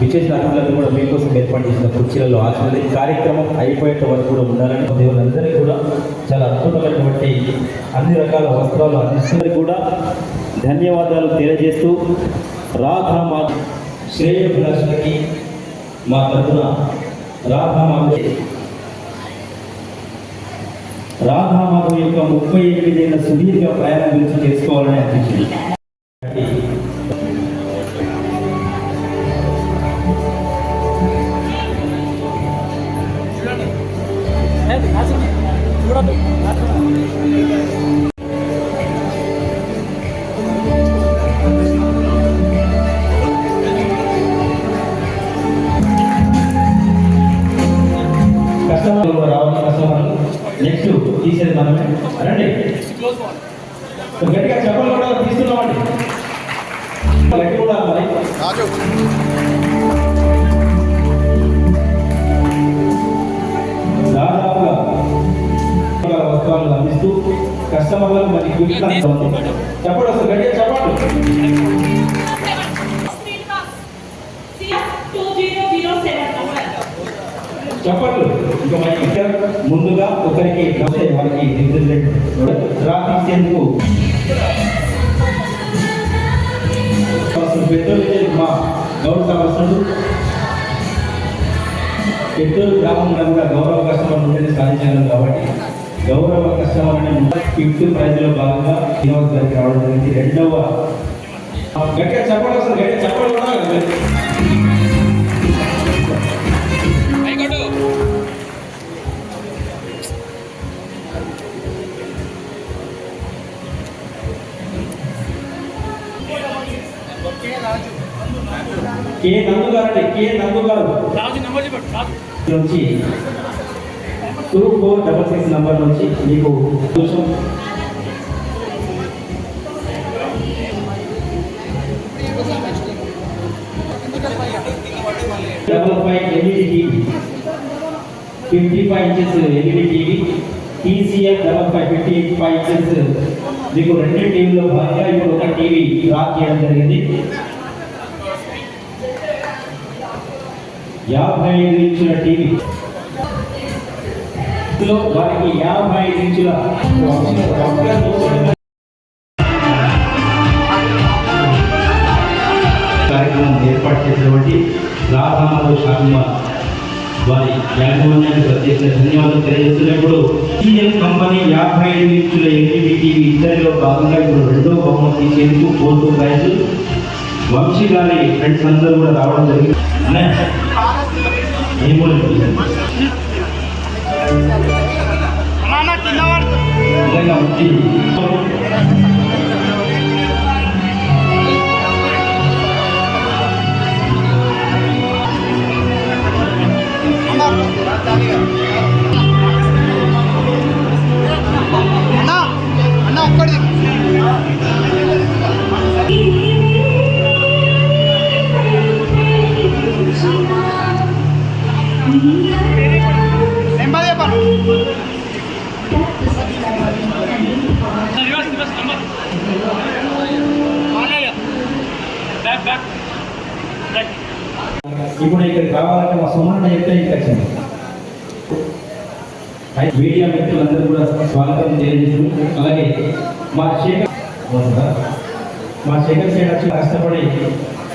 విశేష అతిథులను కూడా మీకోసం ఏర్పాటు చేసిన కుర్చీలలో ఆశీర్వది కార్యక్రమం అయిపోయేట వరకు కూడా ఉండాలని దేవులందరికీ కూడా చాలా అద్భుతమైనటువంటి అన్ని రకాల వస్త్రాలు అందిస్తున్నది కూడా ధన్యవాదాలు తెలియజేస్తూ రాధామాత శ్రేయోభిలాషులకి మా తరఫున రాధామాధవ్ యొక్క 38 ఏళ్ల సుదీర్ఘ ప్రయాణం గురించి తెలుసుకోవాలని అనిపించింది. నెక్స్ట్ తీసేది మనమే రండి గట్టిగా చెప్పలు కూడా తీస్తున్నామండి గట్టి కూడా మరి దాదాపుగా వస్త్రాలు అందిస్తూ కస్టమర్లకు మరి చెప్పండి అసలు గట్టిగా చెప్పండి. చెప్పట్లు ఇంకా మనకి ముందుగా ఒకరికి వాళ్ళకి తీసేందుకు పెద్దలు మా గౌరవ సభ్యుడు పెద్దలు గ్రామంలో కూడా గౌరవ కస్టమర్ నుండి సాధించాలి కాబట్టి గౌరవ కస్టమర్ అనే 5th ప్రైజ్లో భాగంగా శ్రీనివాస్ గారికి రావడం జరిగింది. రెండవ గట్టిగా చెప్పండి అసలు గట్టిగా చెప్పడం కూడా కే నందు గారు నుంచి 2466 నంబర్ నుంచి మీకు 55 inches LED TV TCL 55 inches మీకు 2 టీవీలో భాగంగా ఇప్పుడు ఒక టీవీ డ్రాప్ చేయడం జరిగింది. 55 ఇంచుల టీవీ వారికి 55 ఇంచుల కార్యక్రమం ఏర్పాటు చేసినటువంటి రాధామాధవ్ షాపింగ్ మాల్ వారి యాజమాన్యానికి ప్రత్యేక ధన్యవాదాలు తెలియజేస్తున్నప్పుడు TCL కంపెనీ 55 ఇంచుల ఎల్ఈడి టీవీ ఇద్దరిలో భాగంగా ఇప్పుడు 2వ బహుమతి తీసేందుకు 4th ప్రైజ్ వంశీ గారి ఫ్రెండ్స్ అందరూ కూడా రావడం జరిగింది. ఇప్పుడు ఇక్కడికి రావాలంటే మా సుమన్న చెప్తే వచ్చింది. మీడియా వ్యక్తులందరూ కూడా స్వాగతం తెలియజేస్తూ అలాగే మా శేఖర్ సైడ్ వచ్చి కష్టపడి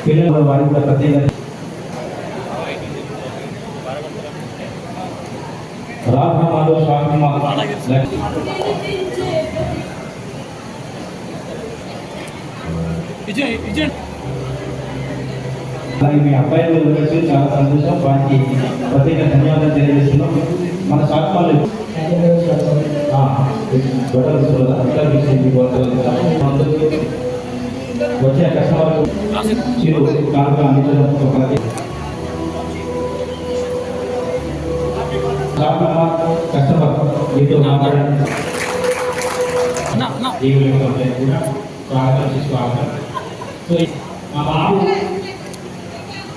పిల్లలు వారికి కూడా ప్రత్యేక రాధామాధవ్ షాపింగ్ మాల్ మరి మీ అబ్బాయి వచ్చి చాలా సంతోషం, వారికి ప్రత్యేక ధన్యవాదాలు తెలియజేస్తున్నాం. మన షాప్ వాళ్ళు వచ్చే కస్టమర్లు చిరు కానుక అందించడం కస్టమర్ మీతో మాట్లాడండి. స్వాగతం స్వాగతం. సో మా బాబు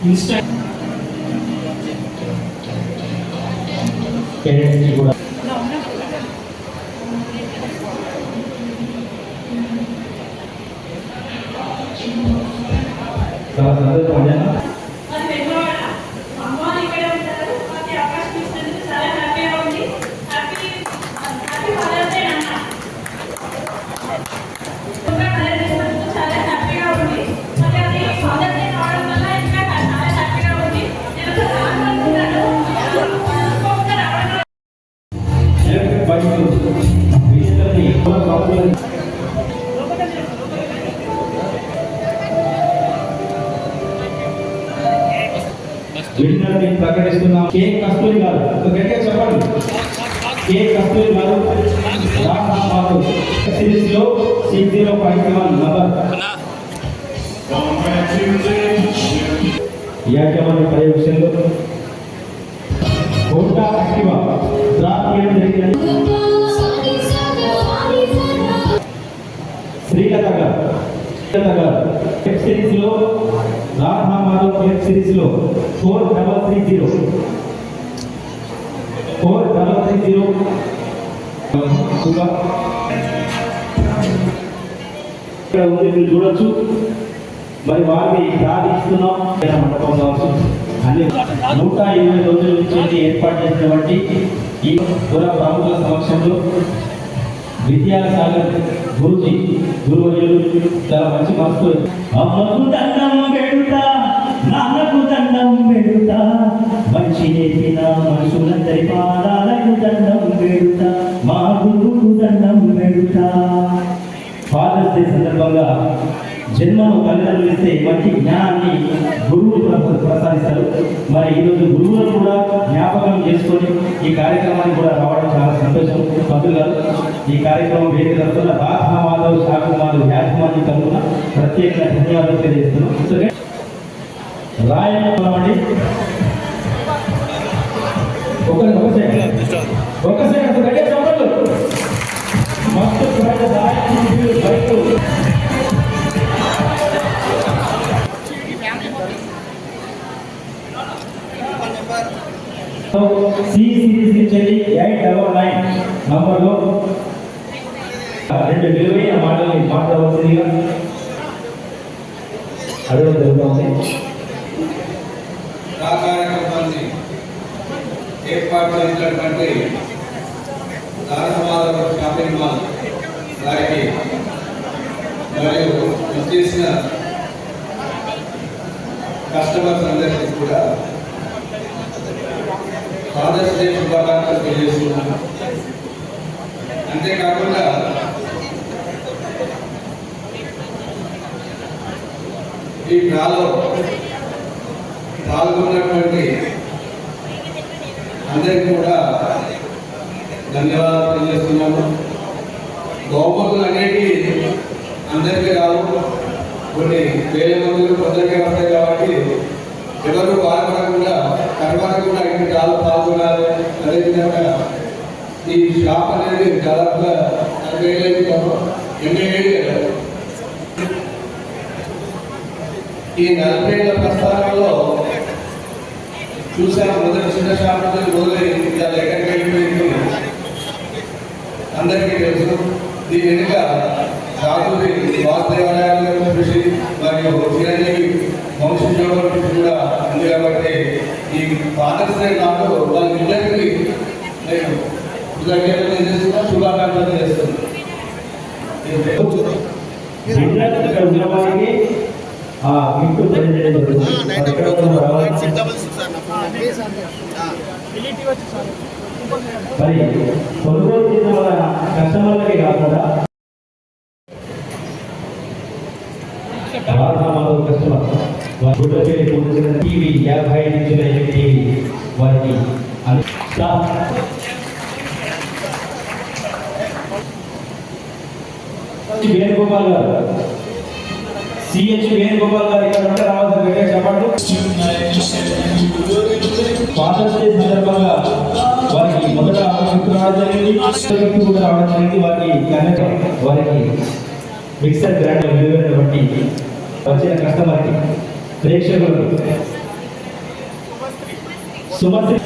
ఇన్స్టెంట్ పేరెంట్స్కి కూడా చాలా సంతోషం. విన్నర్ ని ప్రకటిస్తున్నాం. కే కస్తూరి గారు, గట్టిగా చెప్పండి. కే కస్తూరి గారు సిరీస్ లో 6057 నంబర్ యాజమాన్య పర్యవేక్షణలో హోండా యాక్టివా డ్రాప్ చేయడం జరిగినది. శ్రీలత గారు వెబ్ సిరీస్ లో రాధా మాధవ్ వెబ్ సిరీస్ లో 4330 ఇక్కడ ఉంది, మీరు చూడొచ్చు. మరి వారిని ప్రార్థిస్తున్నాం. మండపం కావచ్చు అన్ని 120 రోజుల నుంచి ఏర్పాటు చేసినటువంటి ఈ పుర ప్రముఖుల సమక్షంలో విద్యాసాగర్ గురుజీ గురువర్యులు చాలా మంచి మనసు. అమ్మకు దండం పెడుతా, నాన్నకు దండం పెడుతా, మంచి నేర్పిన మనుషులందరి పాదాలకు దండం పెడుతా, మా గురువుకు దండం పెడుతా. ఫాదర్స్ డే సందర్భంగా జన్మను తల్లిదండ్రులు ఇస్తే మంచి జ్ఞానాన్ని గురువులు ప్రసాదిస్తారు. మరి ఈరోజు గురువులను కూడా జ్ఞాపకం చేసుకొని ఈ కార్యక్రమాన్ని కూడా రావడం చాలా సంతోషం. పంతులు గారు, ఈ కార్యక్రమం వేదిక తరఫున రాధా మాధవ్ శాఖ మాధవ్ యాజమాన్యం తరఫున ప్రత్యేక ధన్యవాదాలు తెలియజేస్తున్నాం. రాయండి ఒకసారి గట్టిగా చెప్పండి. మస్తు సి సిరీస్ నుంచి 899 నంబర్లో 2 విలువైన మాటలు మాట్లాడవలసిందిగా అడగడం జరుగుతుంది. ఆ కార్యక్రమాన్ని ఏర్పాటు చేసినటువంటి రాధమాధవ షాపింగ్ మాల్ వారికి మరియు వచ్చేసిన కస్టమర్స్ అందరికీ కూడా ఫాదర్స్ డే శుభాకాంక్షలు తెలియజేస్తున్నాను. అంతేకాకుండా ఈ డ్రాలో పాల్గొన్నటువంటి అందరికీ కూడా ధన్యవాదాలు తెలియజేస్తున్నాము. బహుమతులు అనేవి అందరికీ రావు, కొన్ని వేల మందులు కొందరికే వస్తాయి. కాబట్టి ఎవరు బాధపడకుండా తర్వాత కూడా ఇంటి డ్రాలో పాల్గొనాలి. అదేవిధంగా ఈ షాప్ అనేది దాదాపుగా 80 ఏళ్ళు. ఈ 40 ఏళ్ల ప్రస్థానంలో చూసాను. మొదటి చిన్న షాప్ మొదలై ఇలా ఎక్కడికి వెళ్ళిపోయింది అందరికీ తెలుసు. దీని వెనుక రాజుడి వాసుదేవరాయల కృషి మరియు చిరంజీవి వంశీజోగం కృషి కూడా ఉంది. కాబట్టి ఈ ఫాదర్స్ డే నాడు వాళ్ళిద్దరికీ నేను కృతజ్ఞతలు చేస్తున్నా, శుభాకాంక్షలు చేస్తున్నాను. మరి కొనుగోలు చేసిన వాళ్ళ కస్టమర్లకే కాకుండా రాధామాధవ్ కస్టమర్ గుడ్డపల్లి కూర్చున్న టీవీ 55 ఇంచుల టీవీ వారికి వేణుగోపాల్ గారు సిహెచ్ వేణుగోపాల్ గారు ఇక్కడ ఉంటే రావాల్సిన గట్టిగా చెప్పండి. ఫాదర్స్ డే సందర్భంగా వారికి మొదట వ్యక్తి రావడం జరిగింది, కూడా రావడం జరిగింది. వారికి మిక్సర్ గ్రాండ్ విలువైన బట్టి వచ్చిన కస్టమర్కి ప్రేక్షకులు సుమశ్రీ